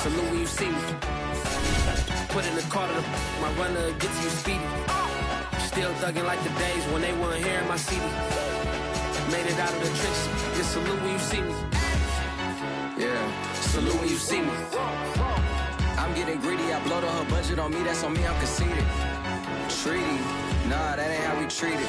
Salute when you see me. Put in the car to my runner gets you speedy. Still thugging like the days when they weren't hearing my CD. Made it out of the trenches. Just salute when you see me. Yeah, salute when you see me. I'm getting greedy. I blow the whole budget on me. That's on me. I'm conceited. Treaty. Nah, that ain't how we treat it.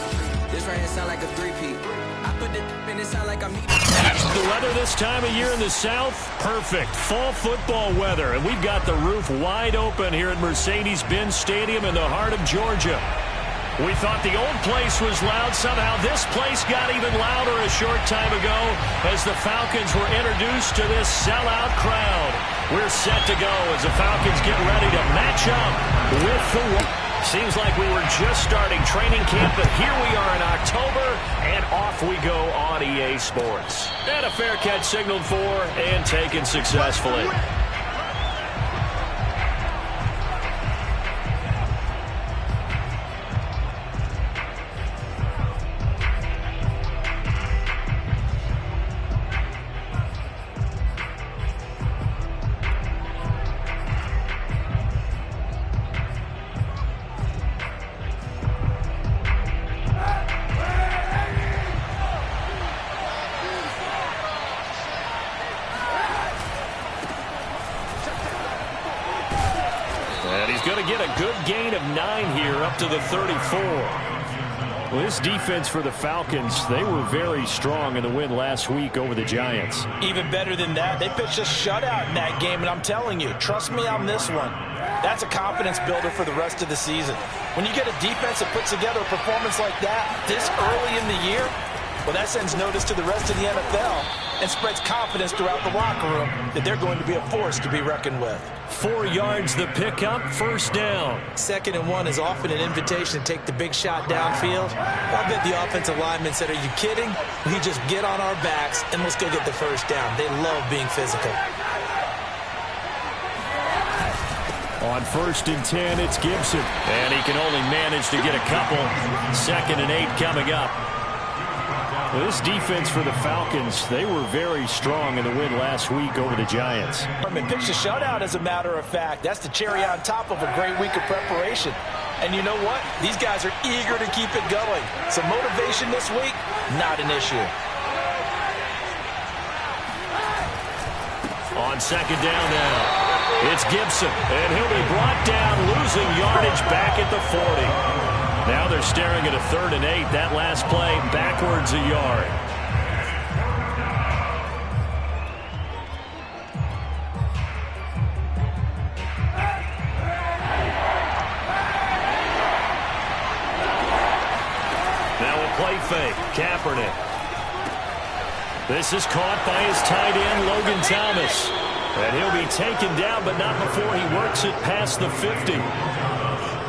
This right here sound like a three-peat. I put the in it sound like I'm eating. The weather this time of year in the South, perfect. Fall football weather, and we've got the roof wide open here at Mercedes-Benz Stadium in the heart of Georgia. We thought the old place was loud. Somehow this place got even louder a short time ago as the Falcons were introduced to this sellout crowd. We're set to go as the Falcons get ready to match up with the... Seems like we were just starting training camp, but here we are in October, and off we go on EA Sports. And a fair catch signaled for and taken successfully. Going to get a good gain of 9 here up to the 34. Well, this defense for the Falcons, they were very strong in the win last week over the Giants. Even better than that, they pitched a shutout in that game, and I'm telling you, trust me on this one. That's a confidence builder for the rest of the season. When you get a defense that puts together a performance like that this early in the year, well, that sends notice to the rest of the NFL and spreads confidence throughout the locker room that they're going to be a force to be reckoned with. 4 yards the pickup, first down. 2nd and 1 is often an invitation to take the big shot downfield. I bet the offensive lineman said, are you kidding? We just get on our backs and let's go get the first down. They love being physical. On 1st and 10, it's Gibson. And he can only manage to get a couple. 2nd and 8 coming up. Well, this defense for the Falcons, they were very strong in the win last week over the Giants. Pitched a shutout, as a matter of fact. That's the cherry on top of a great week of preparation. And you know what? These guys are eager to keep it going. So motivation this week, not an issue. On 2nd down now, it's Gibson. And he'll be brought down, losing yardage back at the 40. Now they're staring at a 3rd and 8. That last play backwards a yard. Now a play fake. Kaepernick. This is caught by his tight end, Logan Thomas. And he'll be taken down, but not before he works it past the 50.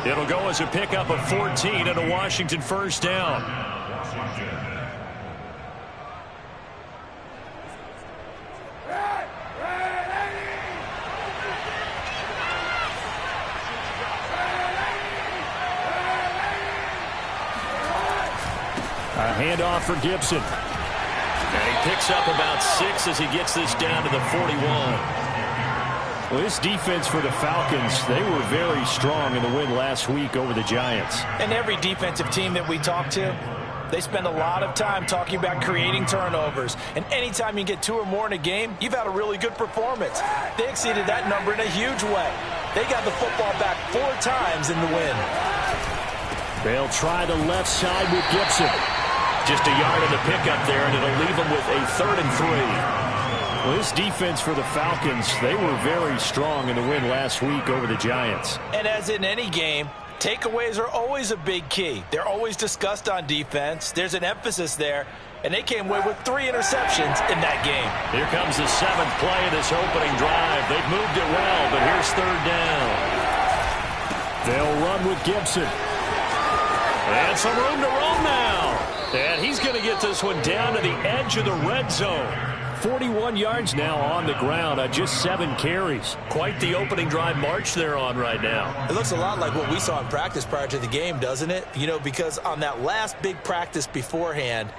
It'll go as a pickup of 14 and a Washington first down. A handoff for Gibson. And he picks up about 6 as he gets this down to the 41. Well, this defense for the Falcons, they were very strong in the win last week over the Giants. And every defensive team that we talk to, they spend a lot of time talking about creating turnovers. And anytime you get 2 or more in a game, you've had a really good performance. They exceeded that number in a huge way. They got the football back 4 times in the win. They'll try the left side with Gibson. Just a yard of the pickup there, and it'll leave them with a 3rd and 3. Well, this defense for the Falcons, they were very strong in the win last week over the Giants. And as in any game, takeaways are always a big key. They're always discussed on defense. There's an emphasis there, and they came away with 3 interceptions in that game. Here comes the 7th play of this opening drive. They've moved it well, but here's 3rd down. They'll run with Gibson. And some room to roam now. And he's going to get this one down to the edge of the red zone. 41 yards now on the ground on just 7 carries. Quite the opening drive march they're on right now. It looks a lot like what we saw in practice prior to the game, doesn't it? You know, because on that last big practice beforehand,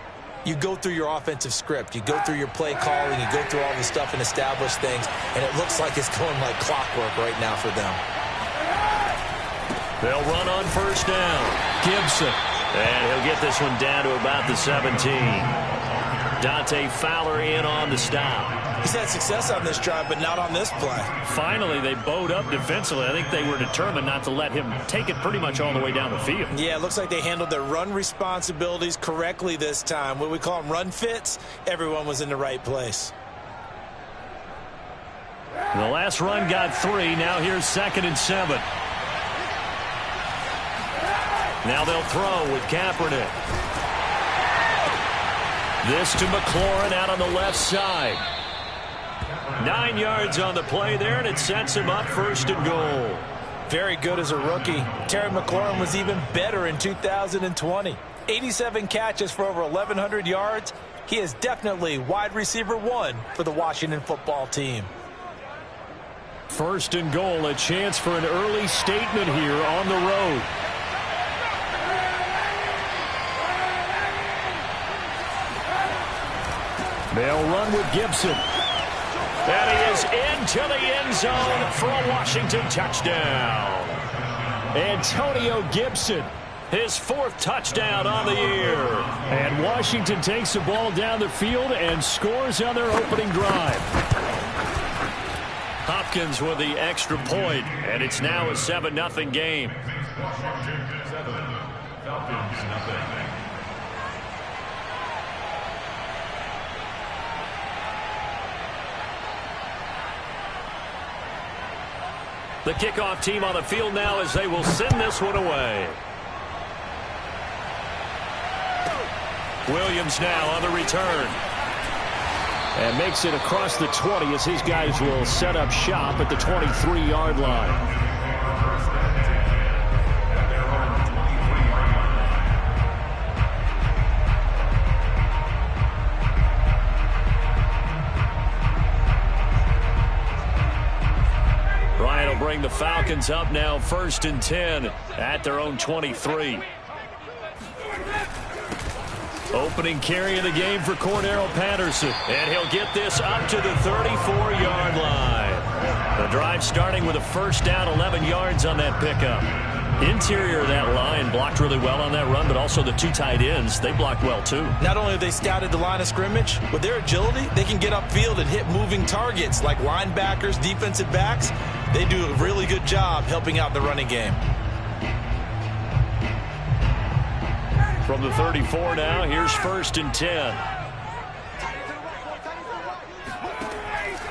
you go through your offensive script. You go through your play calling. You go through all the stuff and establish things. And it looks like it's going like clockwork right now for them. They'll run on first down. Gibson. And he'll get this one down to about the 17. Dante Fowler in on the stop. He's had success on this drive, but not on this play. Finally, they bowed up defensively. I think they were determined not to let him take it pretty much all the way down the field. Yeah, it looks like they handled their run responsibilities correctly this time. What we call them run fits, everyone was in the right place. The last run got 3. Now here's 2nd and 7. Now they'll throw with Kaepernick. This to McLaurin out on the left side. 9 yards on the play there, and it sets him up 1st and goal. Very good as a rookie. Terry McLaurin was even better in 2020. 87 catches for over 1,100 yards. He is definitely wide receiver 1 for the Washington football team. 1st and goal, a chance for an early statement here on the road. They'll run with Gibson. And he is into the end zone for a Washington touchdown. Antonio Gibson, his 4th touchdown on the year. And Washington takes the ball down the field and scores on their opening drive. Hopkins with the extra point, and it's now a 7-0 game. Washington 7, Falcons nothing. The kickoff team on the field now as they will send this one away. Williams now on the return. And makes it across the 20 as his guys will set up shop at the 23-yard line. Bring the Falcons up now 1st and 10 at their own 23. Opening carry of the game for Cordarrelle Patterson, and he'll get this up to the 34-yard line. The drive starting with a 1st down, 11 yards on that pickup. Interior of that line blocked really well on that run, but also the 2 tight ends, they blocked well too. Not only have they scouted the line of scrimmage, with their agility, they can get upfield and hit moving targets like linebackers, defensive backs. They do a really good job helping out the running game. From the 34 now, here's 1st and 10.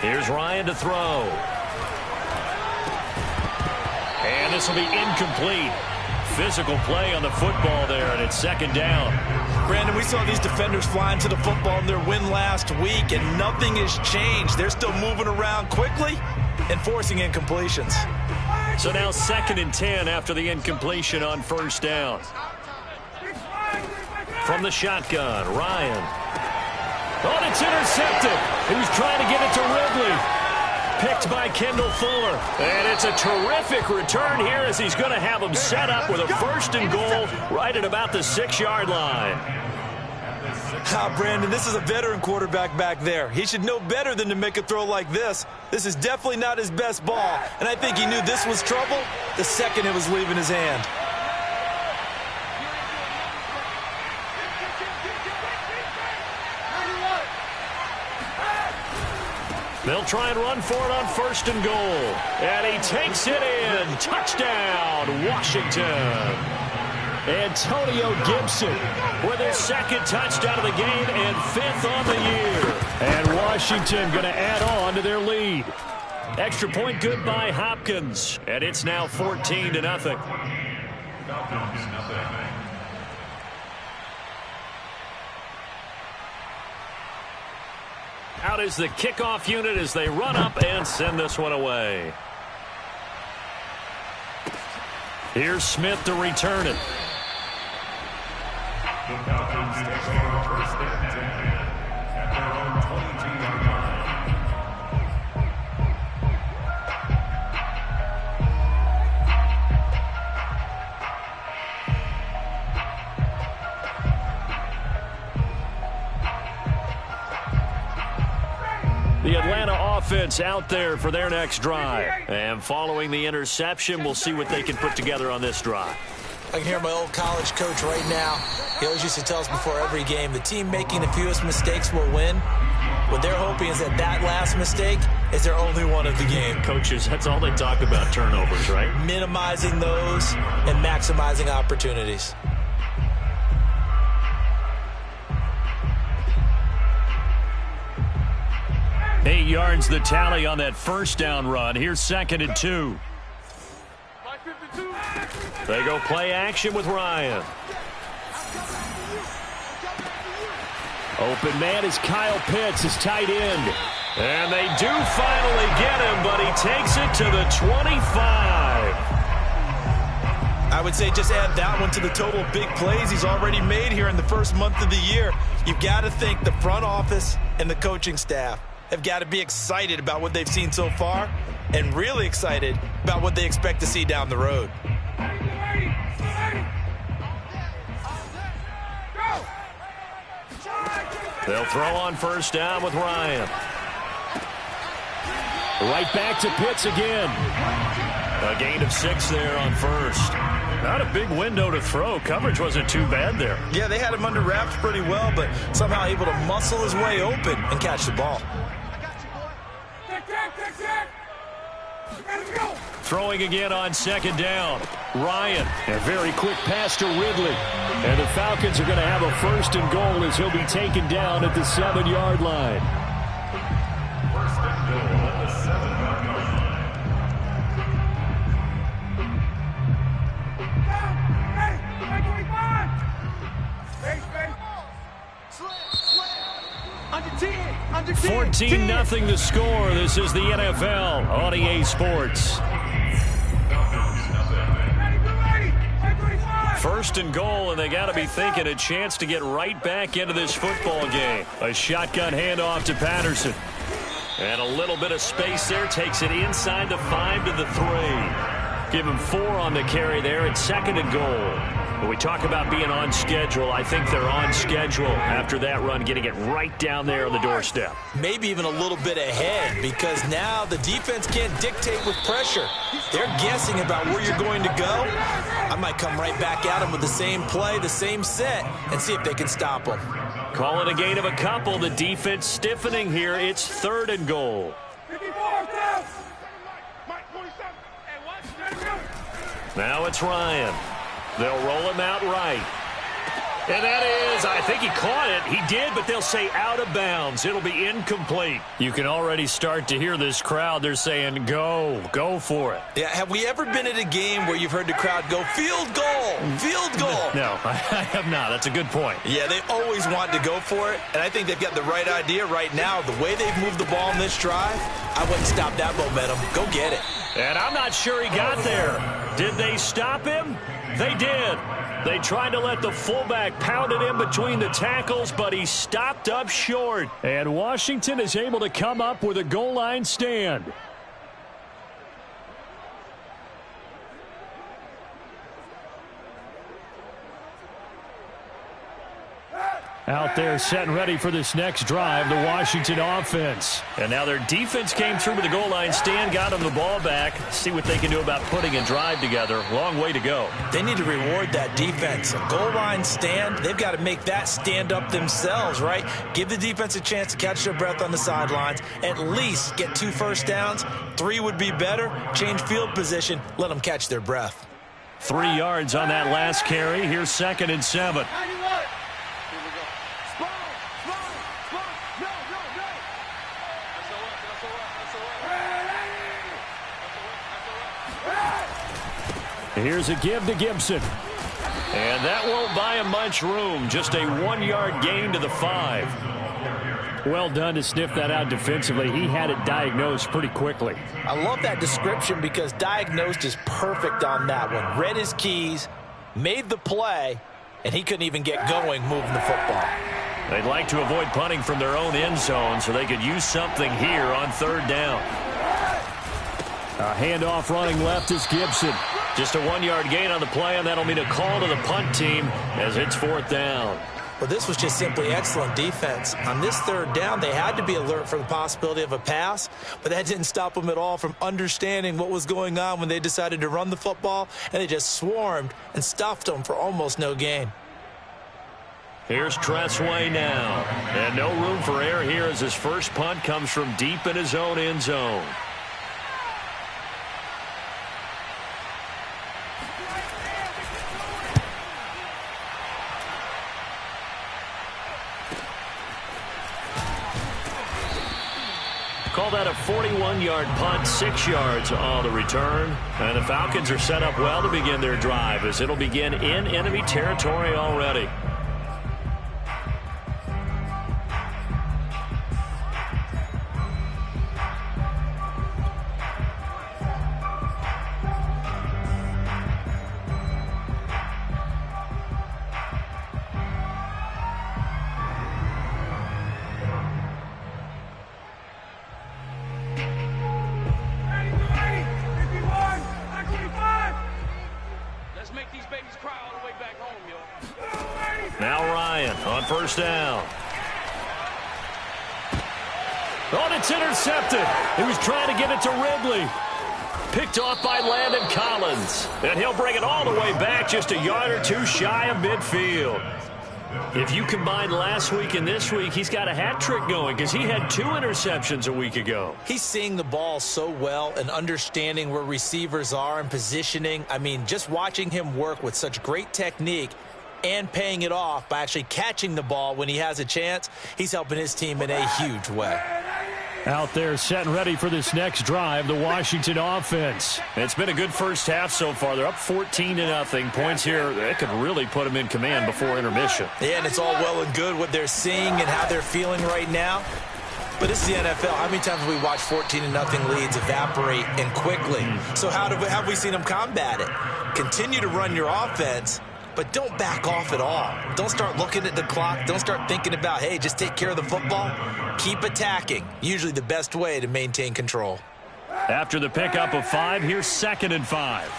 Here's Ryan to throw. And this will be incomplete. Physical play on the football there, and it's 2nd down. Brandon, we saw these defenders flying to the football in their win last week, and nothing has changed. They're still moving around quickly and forcing incompletions. So now 2nd and 10 after the incompletion on 1st down. From the shotgun, Ryan. Oh, and it's intercepted. He was trying to get it to Ridley. Picked by Kendall Fuller. And it's a terrific return here as he's going to have him set up with a 1st and goal right at about the 6-yard line. Brandon, this is a veteran quarterback back there. He should know better than to make a throw like this. This is definitely not his best ball, and I think he knew this was trouble the second it was leaving his hand. They'll try and run for it on 1st and goal. And he takes it in. Touchdown, Washington. Antonio Gibson with his 2nd touchdown of the game and 5th on the year. And Washington going to add on to their lead. Extra point good by Hopkins. And it's now 14-0. Falcons nothing. Out is the kickoff unit as they run up and send this one away. Here's Smith to return it. The Falcons take over 1st and 10 at their own 22-yard line. offense out there for their next drive. And following the interception, we'll see what they can put together on this drive. I can hear my old college coach right now. He always used to tell us before every game, the team making the fewest mistakes will win. What they're hoping is that last mistake is their only one of the game. Coaches, that's all they talk about, turnovers, right? Minimizing those and maximizing opportunities. Eight yards the tally on that first down run. Here's 2nd and 2. They go play action with Ryan. Open man is Kyle Pitts, his tight end. And they do finally get him, but he takes it to the 25. I would say just add that one to the total of big plays he's already made here in the first month of the year. You've got to think the front office and the coaching staff have got to be excited about what they've seen so far and really excited about what they expect to see down the road. They'll throw on first down with Ryan. Right back to Pitts again. A gain of 6 there on first. Not a big window to throw. Coverage wasn't too bad there. Yeah, they had him under wraps pretty well, but somehow able to muscle his way open and catch the ball. Throwing again on 2nd down. Ryan, a very quick pass to Ridley. And the Falcons are going to have a 1st and goal as he'll be taken down at the 7-yard line. 1st and goal at the 7-yard line. 14-0 the score. This is the NFL on EA Sports. 1st and goal, and they got to be thinking a chance to get right back into this football game. A shotgun handoff to Patterson. And a little bit of space there. Takes it inside the 5 to the 3. Give him 4 on the carry there at 2nd and goal. When we talk about being on schedule, I think they're on schedule after that run, getting it right down there on the doorstep. Maybe even a little bit ahead, because now the defense can't dictate with pressure. They're guessing about where you're going to go. I might come right back at them with the same play, the same set, and see if they can stop them. Call it a gain of a couple. The defense stiffening here. It's 3rd and goal. Now it's Ryan. They'll roll him out right. And that is, I think he caught it. He did, but they'll say out of bounds. It'll be incomplete. You can already start to hear this crowd. They're saying, go for it. Yeah, have we ever been at a game where you've heard the crowd go, field goal, field goal? No, I have not. That's a good point. Yeah, they always want to go for it, and I think they've got the right idea right now. The way they've moved the ball in this drive, I wouldn't stop that momentum. Go get it. And I'm not sure he got there. Did they stop him? They did. They tried to let the fullback pound it in between the tackles, but he stopped up short. And Washington is able to come up with a goal line stand. Out there set and ready for this next drive, the Washington offense. And now their defense came through with the goal line stand, got them the ball back. See what they can do about putting a drive together. Long way to go. They need to reward that defense. A goal line stand, they've got to make that stand up themselves, right? Give the defense a chance to catch their breath on the sidelines. At least get 2 first downs. 3 would be better. Change field position. Let them catch their breath. 3 yards on that last carry. Here's 2nd and 7. Here's a give to Gibson. And that won't buy him much room. Just a 1-yard gain to the 5. Well done to sniff that out defensively. He had it diagnosed pretty quickly. I love that description because diagnosed is perfect on that one. Read his keys, made the play, and he couldn't even get going moving the football. They'd like to avoid punting from their own end zone so they could use something here on 3rd down. A handoff running left is Gibson. Just a 1-yard gain on the play, and that'll mean a call to the punt team as it's 4th down. Well, this was just simply excellent defense. On this third down, they had to be alert for the possibility of a pass, but that didn't stop them at all from understanding what was going on when they decided to run the football, and they just swarmed and stuffed them for almost no gain. Here's Tressway now. And no room for error here as his first punt comes from deep in his own end zone. Call that a 41-yard punt, 6 yards on the return. And the Falcons are set up well to begin their drive as it'll begin in enemy territory already. Now Ryan on first down. Oh, and it's intercepted. He was trying to get it to Ridley. Picked off by Landon Collins. And he'll bring it all the way back just a yard or two shy of midfield. If you combine last week and this week, he's got a hat trick going because he had 2 interceptions a week ago. He's seeing the ball so well and understanding where receivers are and positioning. I mean, just watching him work with such great technique and paying it off by actually catching the ball when he has a chance, he's helping his team in a huge way. Out there set and ready for this next drive, the Washington offense. It's been a good first half so far. They're up 14-0. Points here, that could really put them in command before intermission. Yeah, and it's all well and good what they're seeing and how they're feeling right now. But this is the NFL. How many times have we watched 14-0 leads evaporate and quickly? So how have we seen them combat it? Continue to run your offense, but don't back off at all. Don't start looking at the clock. Don't start thinking about, hey, just take care of the football. Keep attacking. Usually the best way to maintain control. After the pickup of 5, here's 2nd and 5.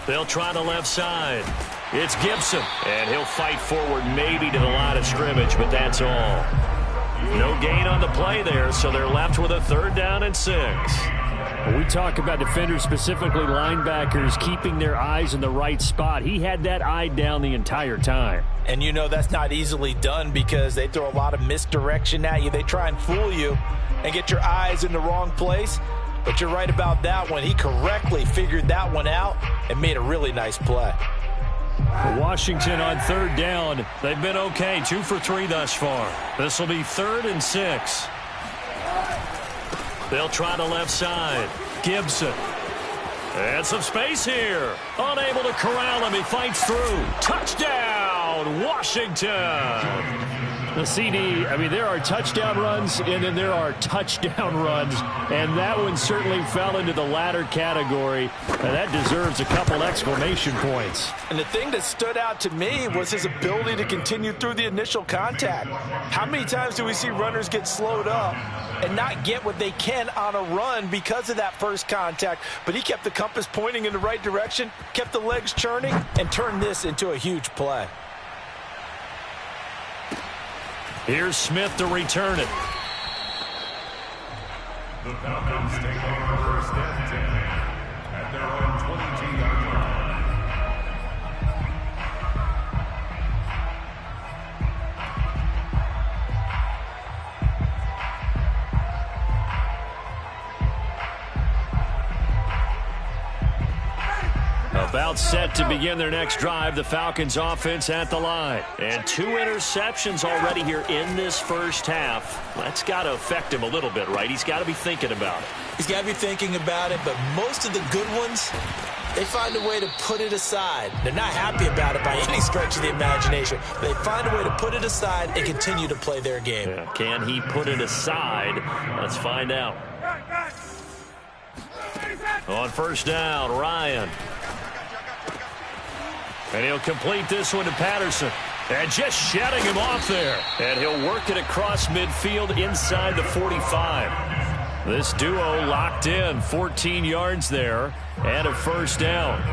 They'll try the left side. It's Gibson, and he'll fight forward maybe to the line of scrimmage, but that's all. No gain on the play there, so they're left with a 3rd down and 6. We talk about defenders, specifically linebackers, keeping their eyes in the right spot. He had that eye down the entire time. And you know that's not easily done because they throw a lot of misdirection at you. They try and fool you and get your eyes in the wrong place. But you're right about that one. He correctly figured that one out and made a really nice play. Washington on 3rd down. They've been okay, 2 for 3 thus far. This will be 3rd and 6. They'll try the left side. Gibson. And some space here. Unable to corral him. He fights through. Touchdown, Washington. The CD, I mean, there are touchdown runs, and then there are touchdown runs, and that one certainly fell into the latter category, and that deserves a couple exclamation points. And the thing that stood out to me was his ability to continue through the initial contact. How many times do we see runners get slowed up and not get what they can on a run because of that first contact? But he kept the compass pointing in the right direction, kept the legs churning, and turned this into a huge play. Here's Smith to return it. The Falcons take on first and 10 at their own 22-yard line. About set to begin their next drive, the Falcons offense at the line. And 2 interceptions already here in this first half. That's got to affect him a little bit, right? He's got to be thinking about it. He's got to be thinking about it, but most of the good ones, they find a way to put it aside. They're not happy about it by any stretch of the imagination. They find a way to put it aside and continue to play their game. Yeah, can he put it aside? Let's find out. On first down, Ryan. And he'll complete this one to Patterson. And just shutting him off there. And he'll work it across midfield inside the 45. This duo locked in, 14 yards there, and a first down.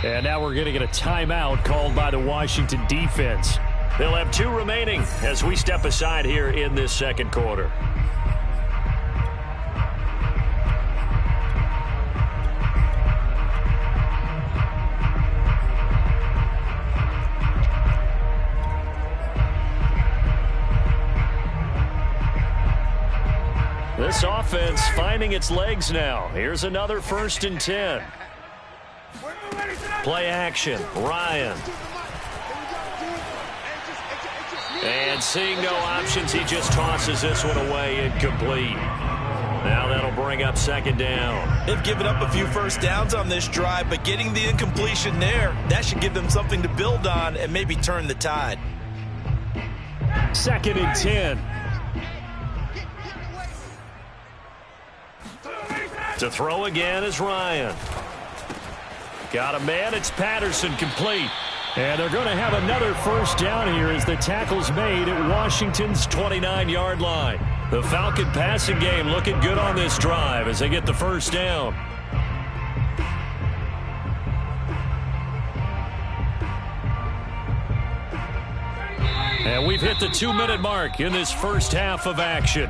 And now we're going to get a timeout called by the Washington defense. They'll have 2 remaining as we step aside here in this second quarter. This offense finding its legs now. Here's another 1st and 10. Play action, Ryan. And seeing no options, he just tosses this one away incomplete. Now that'll bring up 2nd down. They've given up a few first downs on this drive, but getting the incompletion there, that should give them something to build on and maybe turn the tide. 2nd and 10. To throw again is Ryan. Got a man, it's Patterson, complete. And they're going to have another first down here as the tackle's made at Washington's 29-yard line. The Falcon passing game looking good on this drive as they get the first down. And we've hit the 2-minute mark in this first half of action.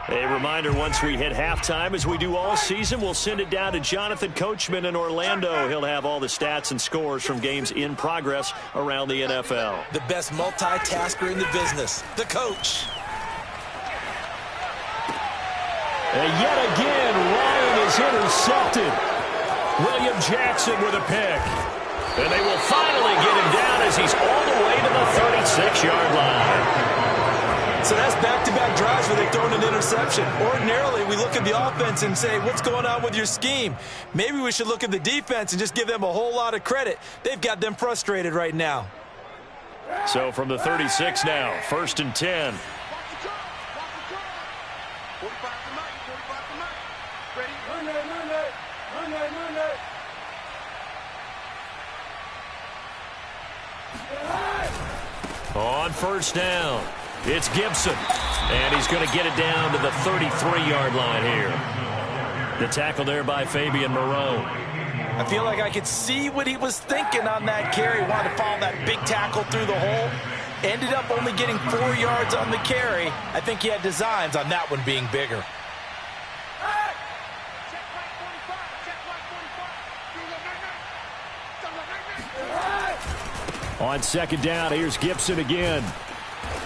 A reminder, once we hit halftime, as we do all season, we'll send it down to Jonathan Coachman in Orlando. He'll have all the stats and scores from games in progress around the NFL. The best multitasker in the business, the coach. And yet again, Ryan is intercepted. William Jackson with a pick. And they will finally get him down as he's all the way to the 36-yard line. So that's back-to-back drives where they've thrown an interception. Ordinarily, we look at the offense and say, what's going on with your scheme? Maybe we should look at the defense and just give them a whole lot of credit. They've got them frustrated right now. So from the 36 now, 1st and 10. On 1st down. It's Gibson, and he's going to get it down to the 33-yard line here. The tackle there by Fabian Moreau. I feel like I could see what he was thinking on that carry. Wanted to follow that big tackle through the hole. Ended up only getting 4 yards on the carry. I think he had designs on that one being bigger. On 2nd down, here's Gibson again.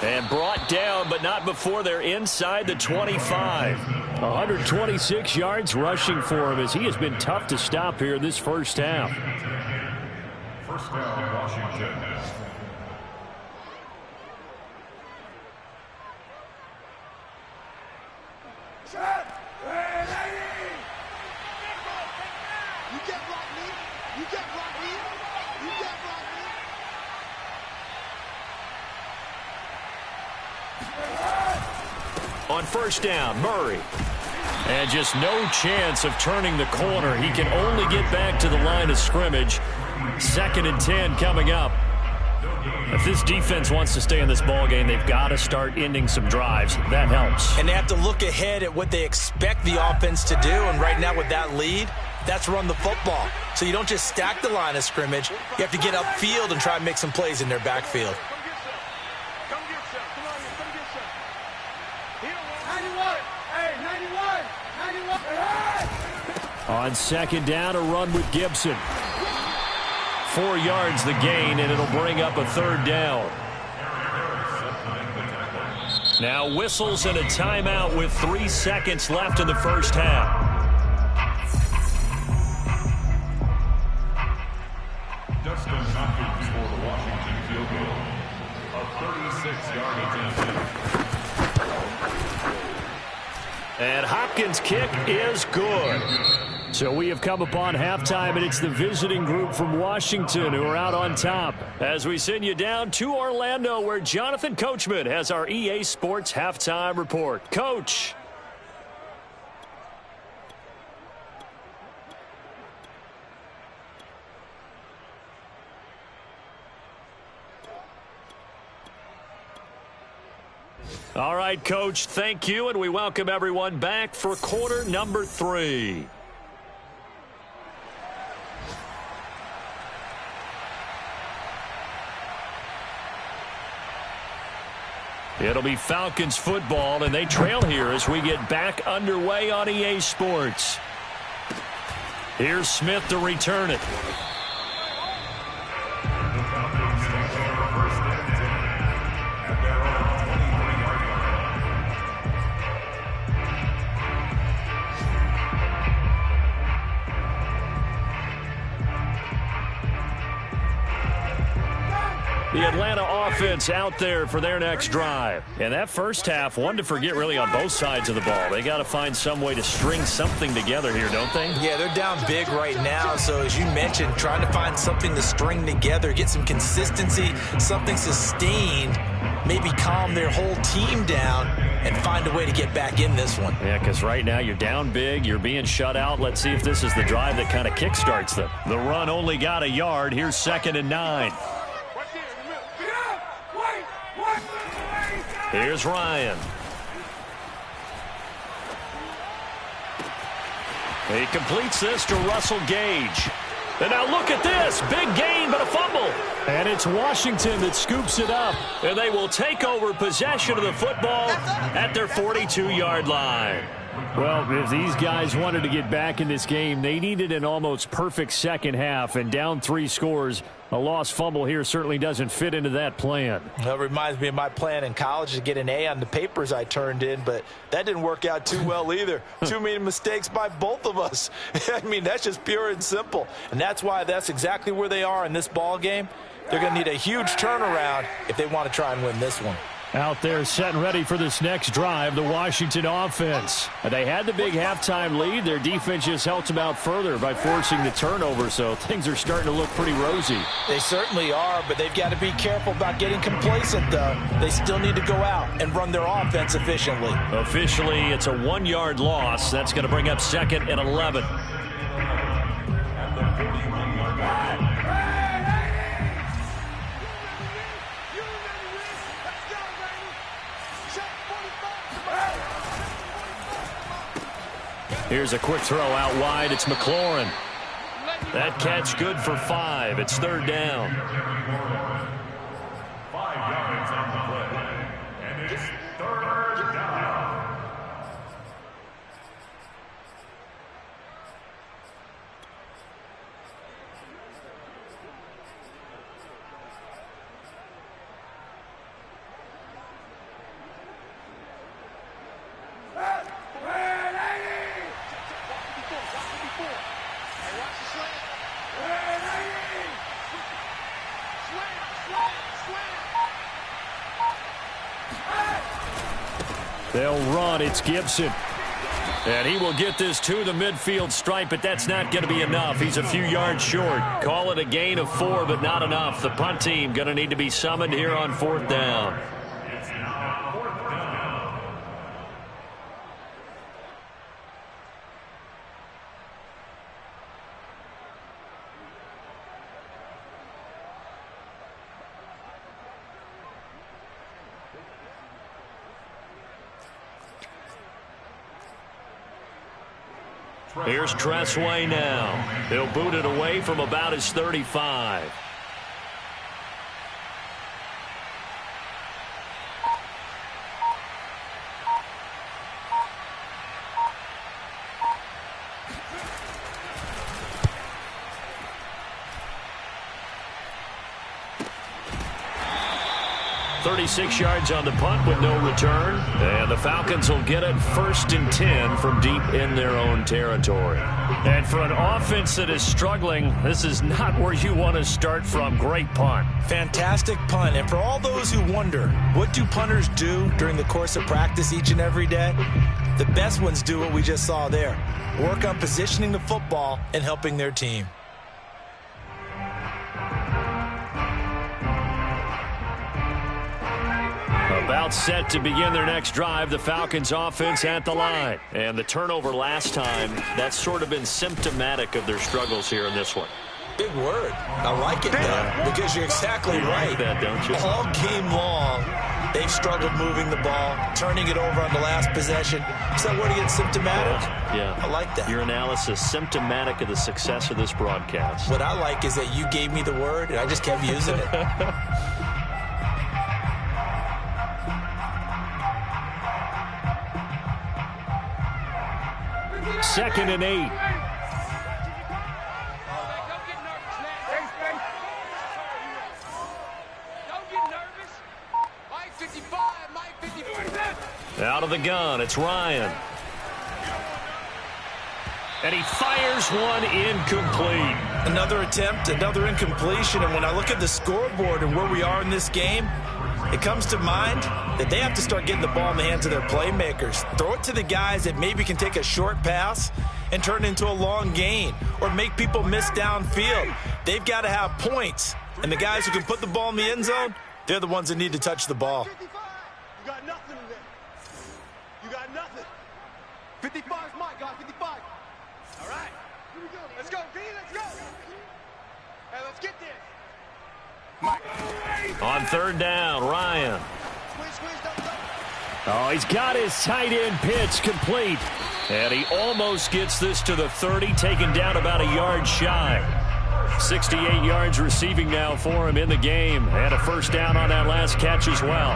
And brought down, but not before they're inside the 25. 126 yards rushing for him as he has been tough to stop here this first half. First down, Washington. On 1st down, Murray. And just no chance of turning the corner. He can only get back to the line of scrimmage. 2nd and 10 coming up. If this defense wants to stay in this ballgame, they've got to start ending some drives. That helps. And they have to look ahead at what they expect the offense to do. And right now with that lead, that's run the football. So you don't just stack the line of scrimmage. You have to get upfield and try and make some plays in their backfield. On 2nd down, a run with Gibson. 4 yards the gain, and it'll bring up a 3rd down. Now whistles and a timeout with 3 seconds left in the first half. Dustin Hopkins for the Washington field goal. A 36-yard attempt. And Hopkins' kick is good. So we have come upon halftime, and it's the visiting group from Washington who are out on top. As we send you down to Orlando, where Jonathan Coachman has our EA Sports halftime report. Coach. All right, Coach, thank you, and we welcome everyone back for quarter number 3. It'll be Falcons football, and they trail here as we get back underway on EA Sports. Here's Smith to return it. The Atlanta offense out there for their next drive. And that first half, one to forget really on both sides of the ball. They got to find some way to string something together here, don't they? Yeah, they're down big right now. So as you mentioned, trying to find something to string together, get some consistency, something sustained, maybe calm their whole team down and find a way to get back in this one. Yeah, because right now you're down big, you're being shut out. Let's see if this is the drive that kind of kickstarts them. The run only got a yard. Here's 2nd and 9. Here's Ryan. He completes this to Russell Gage. And now look at this. Big gain, but a fumble. And it's Washington that scoops it up. And they will take over possession of the football at their 42-yard line. Well, if these guys wanted to get back in this game, they needed an almost perfect second half. And down 3 scores, a lost fumble here certainly doesn't fit into that plan. Well, it reminds me of my plan in college to get an A on the papers I turned in, but that didn't work out too well either. Too many mistakes by both of us. I mean, that's just pure and simple. And that's why that's exactly where they are in this ball game. They're going to need a huge turnaround if they want to try and win this one. Out there set and ready for this next drive, the Washington offense. They had the big halftime lead. Their defense just helped them out further by forcing the turnover, so things are starting to look pretty rosy. They certainly are, but they've got to be careful about getting complacent, though. They still need to go out and run their offense efficiently. Officially, it's a 1-yard loss. That's going to bring up 2nd and 11. Here's a quick throw out wide. It's McLaurin. That catch good for 5. It's 3rd down. 5 yards on the play. And it's 3rd down. They'll run. It's Gibson. And he will get this to the midfield stripe, but that's not going to be enough. He's a few yards short. Call it a gain of 4, but not enough. The punt team going to need to be summoned here on 4th down. It's now 4th down. Here's Tressway now. He'll boot it away from about his 35. 36 yards on the punt with no return. And the Falcons will get it 1st and 10 from deep in their own territory. And for an offense that is struggling, this is not where you want to start from. Great punt. Fantastic punt. And for all those who wonder, what do punters do during the course of practice each and every day? The best ones do what we just saw there. Work on positioning the football and helping their team. About set to begin their next drive, the Falcons offense at the line. And the turnover last time, that's sort of been symptomatic of their struggles here in this one. Big word. I like it, though, because you're exactly right. Like that, don't you? All game long, they've struggled moving the ball, turning it over on the last possession. Is that word again, symptomatic? Yeah. I like that. Your analysis, symptomatic of the success of this broadcast. What I like is that you gave me the word, and I just kept using it. 2nd and 8. Out of the gun, it's Ryan. And he fires one incomplete. Another attempt, another incompletion, and when I look at the scoreboard and where we are in this game, it comes to mind that they have to start getting the ball in the hands of their playmakers. Throw it to the guys that maybe can take a short pass and turn it into a long gain or make people miss downfield. They've got to have points, and the guys who can put the ball in the end zone, they're the ones that need to touch the ball. 55. You got nothing in there. You got nothing. 55 is mine, guys. 55. All right. Here we go. Let's go, D. Let's go. Hey, let's get this. On 3rd down, Ryan. Oh, he's got his tight end pitch complete. And he almost gets this to the 30, taken down about a yard shy. 68 yards receiving now for him in the game. And a 1st down on that last catch as well.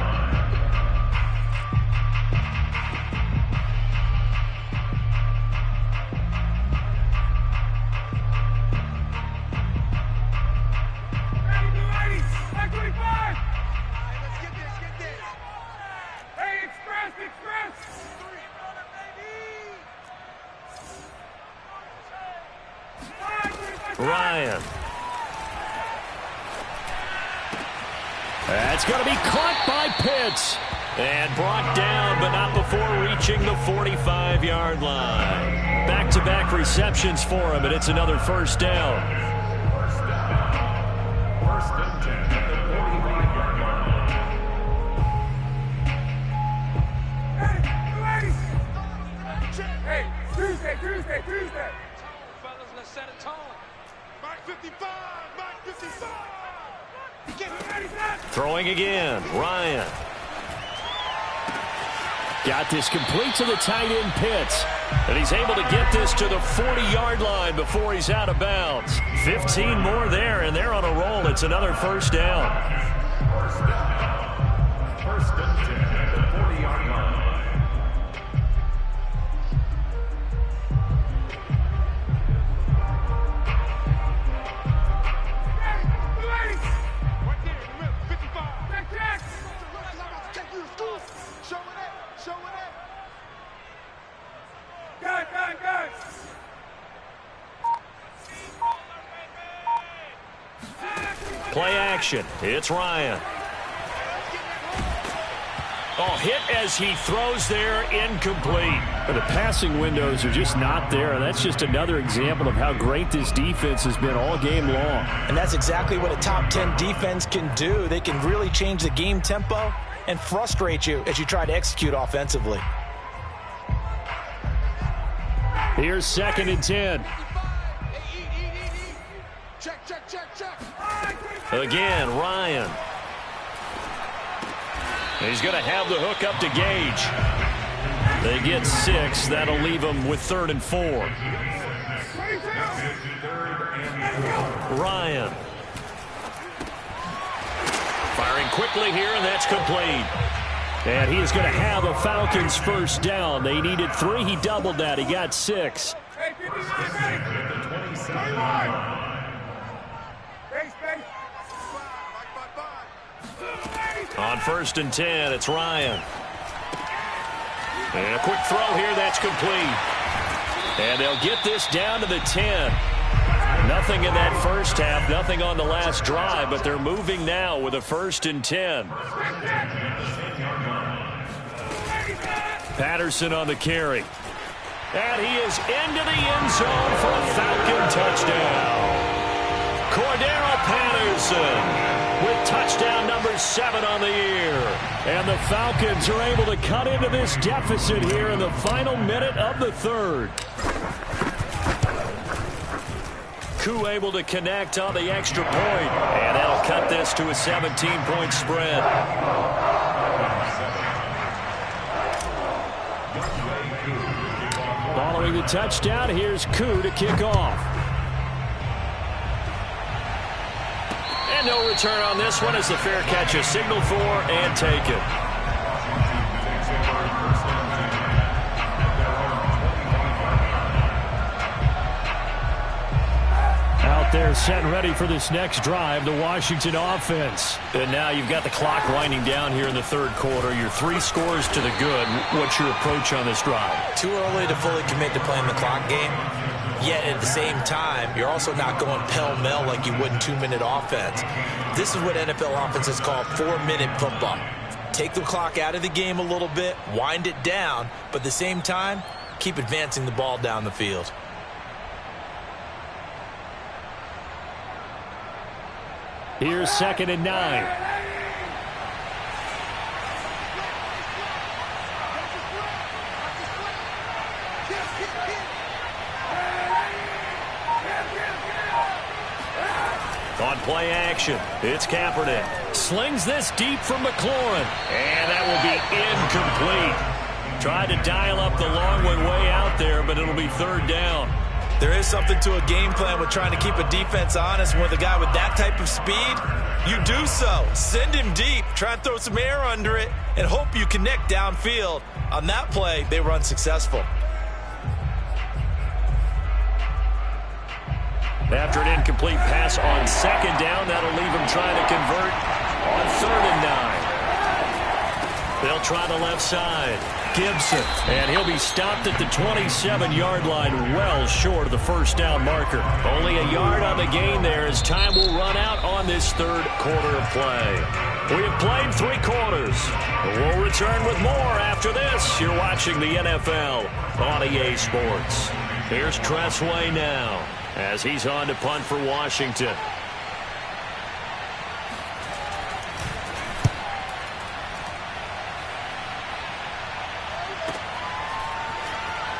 Ryan. That's going to be caught by Pitts. And brought down, but not before reaching the 45-yard line. Back-to-back receptions for him, and it's another 1st down. 1st and 10 at the 45-yard line. Hey, Tuesday. Fellas, let's set a tone. Mark 55. Mark 55. Throwing again, Ryan. Got this complete to the tight end Pitts. And he's able to get this to the 40-yard line before he's out of bounds. 15 more there, and they're on a roll. It's another 1st down. 1st and 10 at the 40-yard line. Play action. It's Ryan. Oh, hit as he throws there, incomplete. The passing windows are just not there. That's just another example of how great this defense has been all game long. And that's exactly what a top 10 defense can do. They can really change the game tempo and frustrate you as you try to execute offensively. Here's 2nd and 10. Check. Again, Ryan. He's going to have the hook up to Gage. They get 6. That'll leave them with 3rd and 4. Ryan. Firing quickly here, and that's complete. And he is going to have a Falcons 1st down. They needed 3. He doubled that. He got 6. On 1st and 10, it's Ryan. And a quick throw here, that's complete. And they'll get this down to the 10. Nothing in that first half, nothing on the last drive, but they're moving now with a 1st and 10. Patterson on the carry. And he is into the end zone for a Falcon touchdown. Cordero Patterson with touchdown number 7 on the year. And the Falcons are able to cut into this deficit here in the final minute of the 3rd. Koo able to connect on the extra point. And that'll cut this to a 17-point spread. Following the touchdown, here's Koo to kick off. And no return on this one as the fair catch is signaled for and taken. Out there set ready for this next drive, the Washington offense. And now you've got the clock winding down here in the 3rd quarter. Your 3 scores to the good. What's your approach on this drive? Too early to fully commit to playing the clock game. Yet at the same time, you're also not going pell-mell like you would in 2-minute offense. This is what NFL offenses call 4-minute football. Take the clock out of the game a little bit, wind it down, but at the same time, keep advancing the ball down the field. Here's 2nd and 9. On play action, it's Kaepernick. Slings this deep from McLaurin. And that will be incomplete. Tried to dial up the long one way out there, but it'll be 3rd down. There is something to a game plan with trying to keep a defense honest. With a guy with that type of speed, you do so. Send him deep, try and throw some air under it, and hope you connect downfield. On that play, they were unsuccessful. After an incomplete pass on 2nd down, that'll leave him trying to convert on 3rd and 9. They'll try the left side. Gibson, and he'll be stopped at the 27-yard line, well short of the 1st down marker. Only a yard on the gain there as time will run out on this 3rd quarter of play. We have played 3 quarters. We'll return with more after this. You're watching the NFL on EA Sports. Here's Tressway now as he's on to punt for Washington.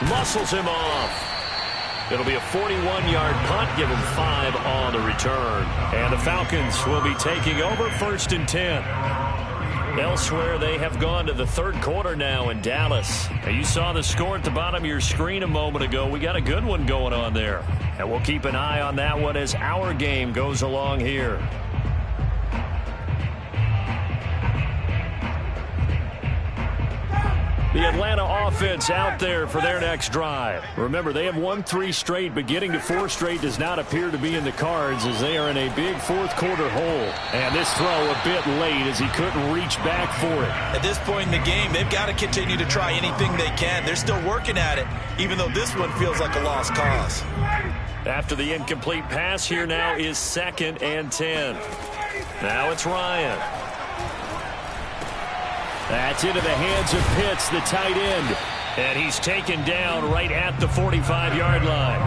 Muscles him off. It'll be a 41-yard punt. Give him 5 on the return. And the Falcons will be taking over 1st and 10. Elsewhere, they have gone to the 3rd quarter now in Dallas. And you saw the score at the bottom of your screen a moment ago. We got a good one going on there. And we'll keep an eye on that one as our game goes along here. The Atlanta offense out there for their next drive. Remember, they have won 3 straight, but getting to 4 straight does not appear to be in the cards as they are in a big 4th quarter hole. And this throw a bit late as he couldn't reach back for it. At this point in the game, they've got to continue to try anything they can. They're still working at it, even though this one feels like a lost cause. After the incomplete pass, here now is 2nd and 10. Now it's Ryan. That's into the hands of Pitts, the tight end. And he's taken down right at the 45-yard line.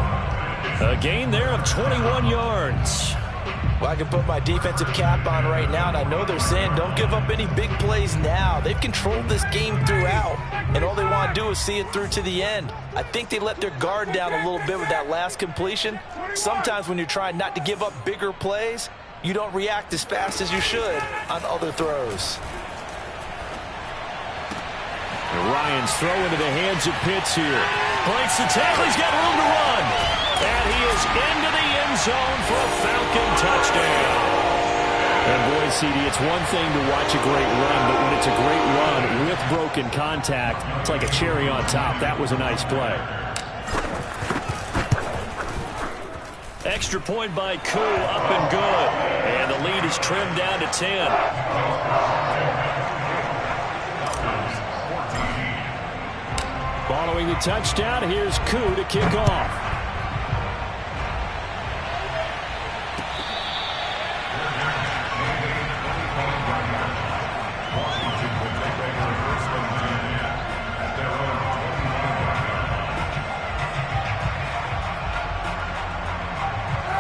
A gain there of 21 yards. Well, I can put my defensive cap on right now, and I know they're saying don't give up any big plays now. They've controlled this game throughout, and all they want to do is see it through to the end. I think they let their guard down a little bit with that last completion. Sometimes when you're trying not to give up bigger plays, you don't react as fast as you should on other throws. And Ryan's throw into the hands of Pitts here. Breaks the tackle. He's got room to run. And he is into the end zone for a Falcon touchdown. And boy, CD, it's one thing to watch a great run, but when it's a great run with broken contact, it's like a cherry on top. That was a nice play. Extra point by Koo, up and good. And the lead is It's trimmed down to 10. Following the touchdown, here's Koo to kick off.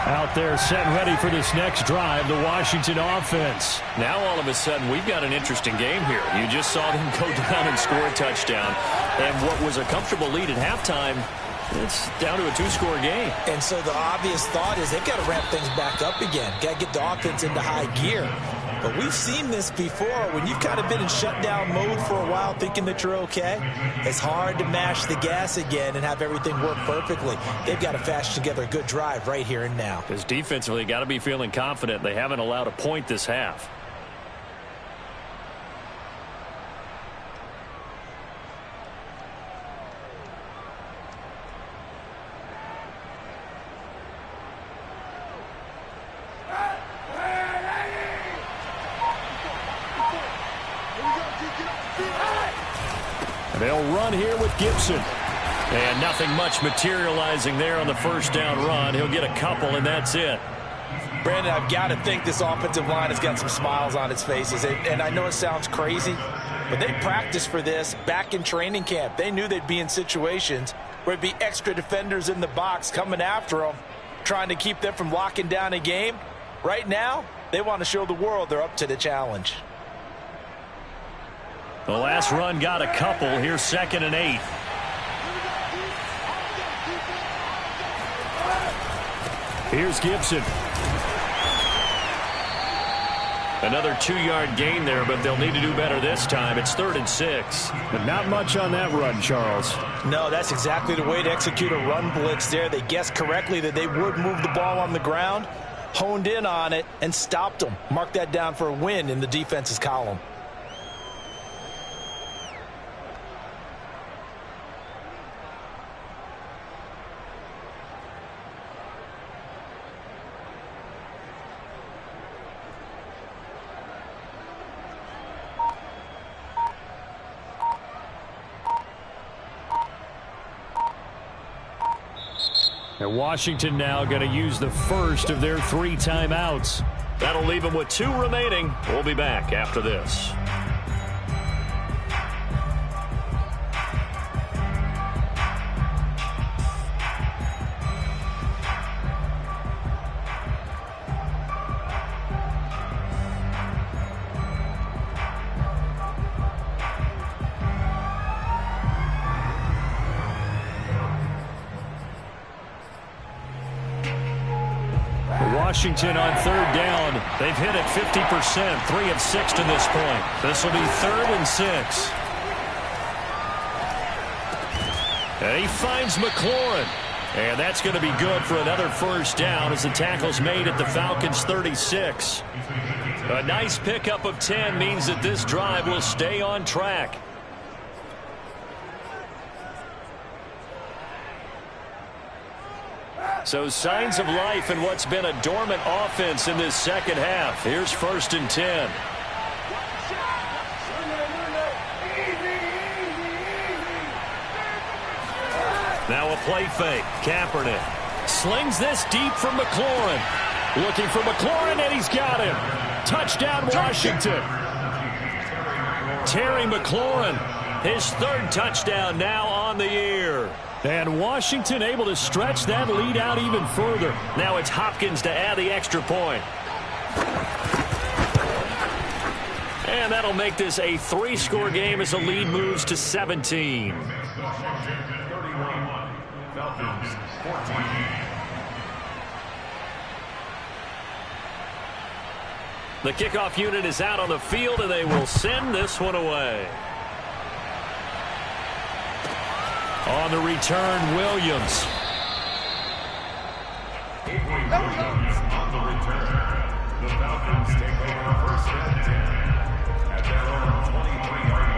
Out there set and ready for this next drive, the Washington offense. Now all of a sudden we've got an interesting game here. You just saw them go down and score a touchdown. And what was a comfortable lead at halftime, it's down to a two-score game. And so the obvious thought is they've got to ramp things back up again. Got to get the offense into high gear. But we've seen this before. When you've kind of been in shutdown mode for a while thinking that you're okay, it's hard to mash the gas again and have everything work perfectly. They've got to fashion together a good drive right here and now. Because defensively, got to be feeling confident. They haven't allowed a point this half. They'll run here with Gibson. And nothing much materializing there on the first down run. He'll get a couple, and that's it. Brandon, I've got to think this offensive line has got some smiles on its faces. And I know it sounds crazy, but they practiced for this back in training camp. They knew they'd be in situations where there'd be extra defenders in the box coming after them, trying to keep them from locking down a game. Right now, they want to show the world they're up to the challenge. The last run got a couple. Here's 2nd and 8. Here's Gibson. Another 2-yard gain there, but they'll need to do better this time. It's 3rd and 6. But not much on that run, Charles. No, that's exactly the way to execute a run blitz there. They guessed correctly that they would move the ball on the ground, honed in on it, and stopped them. Mark that down for a win in the defense's column. And Washington now going to use the first of their 3 timeouts. That'll leave them with 2 remaining. We'll be back after this. Washington on 3rd down. They've hit it 50%, 3 of 6 to this point. This will be 3rd and 6. And he finds McLaurin. And that's going to be good for another first down as the tackle's made at the Falcons' 36. A nice pickup of 10 means that this drive will stay on track. So signs of life in what's been a dormant offense in this second half. Here's 1st and 10. Now a play fake. Kaepernick slings this deep from McLaurin. Looking for McLaurin, and he's got him. Touchdown, Washington. Terry McLaurin, his 3rd touchdown now on the year. And Washington able to stretch that lead out even further. Now it's Hopkins to add the extra point. And that'll make this a 3-score game as the lead moves to 17. Washington 31, Falcons 14. The kickoff unit is out on the field, and they will send this one away. On the return, Williams. On the return, the Falcons take over 1st and 10 at their own 23-yard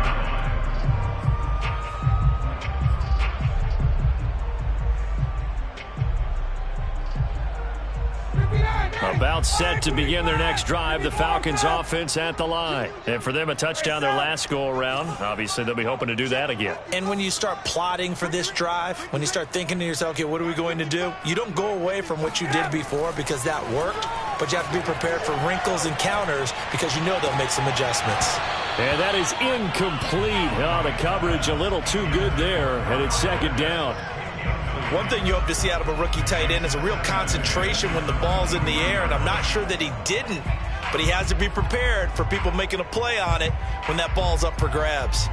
line. About set to begin their next drive. The Falcons offense at the line. And for them, a touchdown their last go-around. Obviously, they'll be hoping to do that again. And when you start plotting for this drive, when you start thinking to yourself, okay, what are we going to do? You don't go away from what you did before because that worked, but you have to be prepared for wrinkles and counters because you know they'll make some adjustments. And that is incomplete. Oh, the coverage a little too good there, and it's second down. One thing you hope to see out of a rookie tight end is a real concentration when the ball's in the air, and I'm not sure that he didn't, but he has to be prepared for people making a play on it when that ball's up for grabs.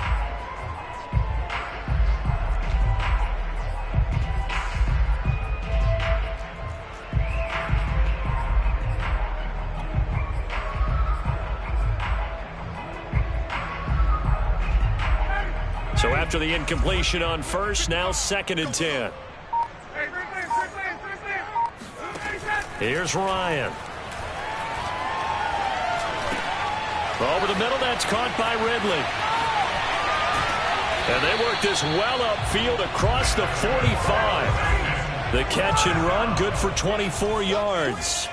So after the incompletion on first, now 2nd and 10. Here's Ryan. Over the middle, that's caught by Ridley. And they work this well upfield across the 45. The catch and run, good for 24 yards.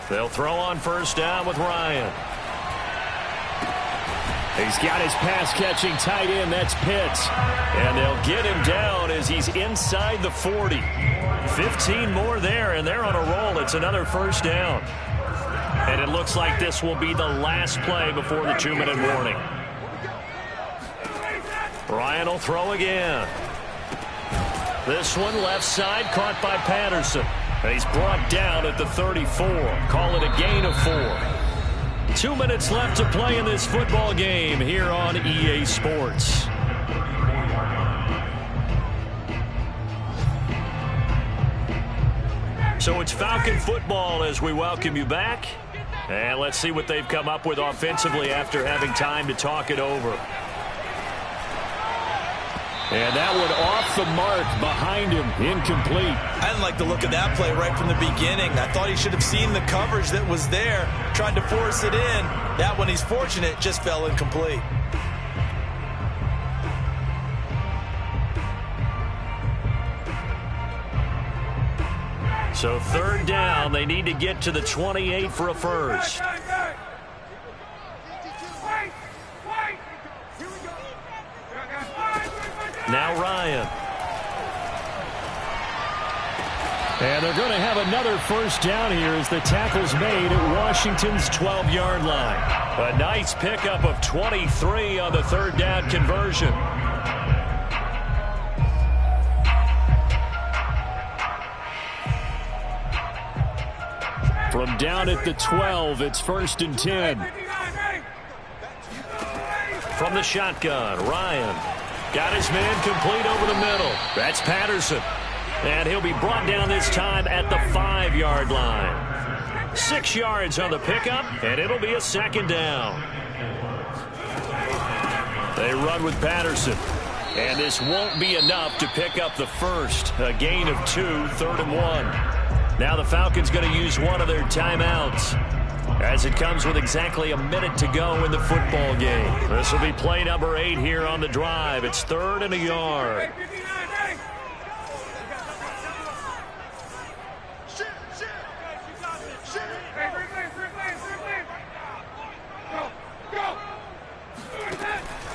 They'll throw on first down with Ryan. He's got his pass-catching tight end. That's Pitts. And they'll get him down as he's inside the 40. 15 more there, and they're on a roll. It's another first down. And it looks like this will be the last play before the 2-minute warning. Ryan will throw again. This one left side, caught by Patterson. And he's brought down at the 34. Call it a gain of 4. 2 minutes left to play in this football game here on EA Sports. So it's Falcon football as we welcome you back. And let's see what they've come up with offensively after having time to talk it over. And that one off the mark behind him, incomplete. I didn't like the look of that play right from the beginning. I thought he should have seen the coverage that was there, tried to force it in. That one, he's fortunate, just fell incomplete. So 3rd down, they need to get to the 28 for a first. Now Ryan. And they're going to have another first down here as the tackle's made at Washington's 12-yard line. A nice pickup of 23 on the 3rd down conversion. From down at the 12, it's 1st and 10. From the shotgun, Ryan. Got his man complete over the middle. That's Patterson. And he'll be brought down this time at the 5-yard line. 6 yards on the pickup, and it'll be a 2nd down. They run with Patterson. And this won't be enough to pick up the first. A gain of 2, 3rd and 1. Now the Falcons going to use one of their timeouts, as it comes with exactly a minute to go in the football game. This will be play number 8 here on the drive. It's 3rd and a yard.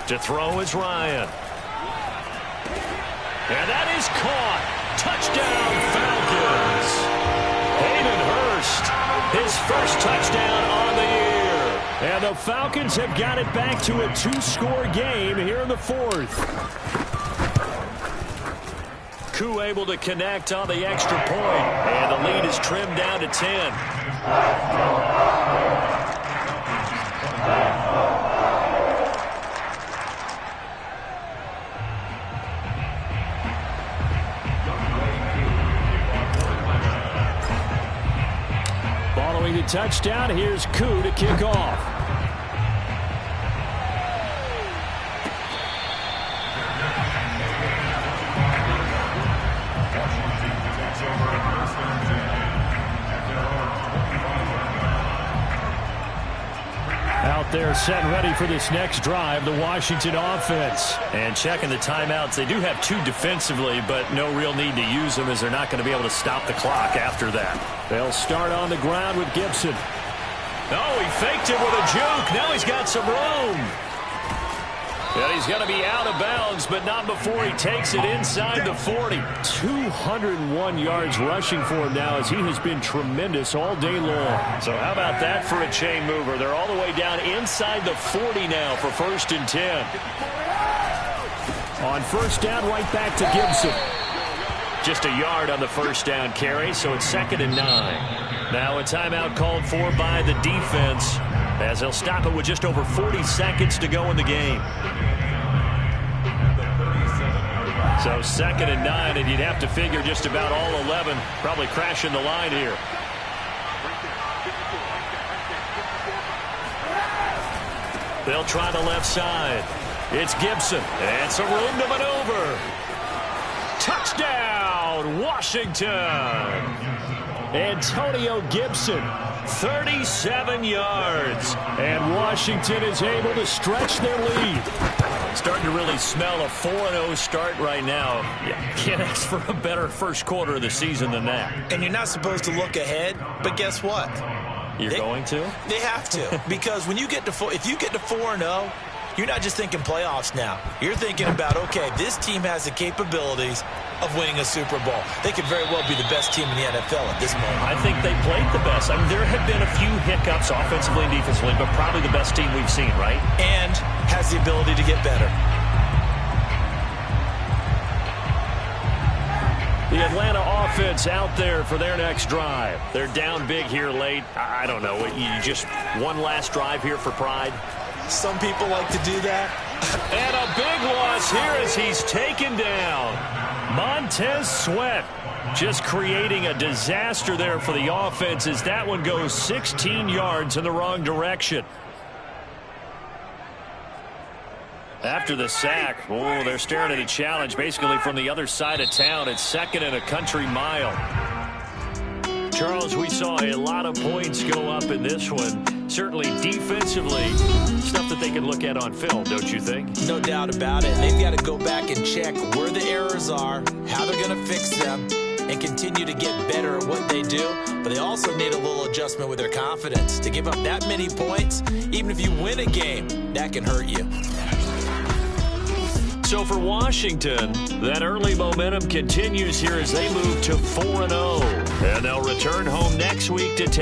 To throw is Ryan. And that is caught. Touchdown, Falcons. Hayden Hurst, his first touchdown on the year. And the Falcons have got it back to a 2-score game here in the 4th. Koo able to connect on the extra point. And the lead is trimmed down to 10. Following the touchdown, here's Koo to kick off. Out there are set and ready for this next drive, the Washington offense. And checking the timeouts, they do have 2 defensively, but no real need to use them as they're not going to be able to stop the clock after that. They'll start on the ground with Gibson. Oh, he faked it with a juke. Now he's got some room. And he's going to be out of bounds, but not before he takes it inside the 40. 201 yards rushing for him now as he has been tremendous all day long. So how about that for a chain mover? They're all the way down inside the 40 now for 1st and 10. On first down, right back to Gibson. Just a yard on the first down carry, so it's 2nd and 9. Now a timeout called for by the defense as they'll stop it with just over 40 seconds to go in the game. So 2nd and 9, and you'd have to figure just about all 11 probably crashing the line here. They'll try the left side. It's Gibson, and some room to maneuver. Touchdown, Washington! Antonio Gibson, 37 yards. And Washington is able to stretch their lead. Starting to really smell a 4-0 start right now. You can't ask for a better first quarter of the season than that. And you're not supposed to look ahead, but guess what? You're going to? They have to. Because when you get to if you get to 4-0, you're not just thinking playoffs now. You're thinking about, okay, this team has the capabilities of winning a Super Bowl. They could very well be the best team in the NFL at this moment. I think they played the best. I mean, there have been a few hiccups offensively and defensively, but probably the best team we've seen, right? And has the ability to get better. The Atlanta offense out there for their next drive. They're down big here late. I don't know. You just one last drive here for pride? Some people like to do that. And a big loss here as he's taken down. Montez Sweat just creating a disaster there for the offense as that one goes 16 yards in the wrong direction. After the sack, oh, they're staring at a challenge basically from the other side of town. It's 2nd and a country mile. Charles, we saw a lot of points go up in this one. Certainly defensively, stuff that they can look at on film, don't you think? No doubt about it. They've got to go back and check where the errors are, how they're going to fix them, and continue to get better at what they do. But they also need a little adjustment with their confidence. To give up that many points, even if you win a game, that can hurt you. So for Washington, that early momentum continues here as they move to 4-0. And they'll return home next week to take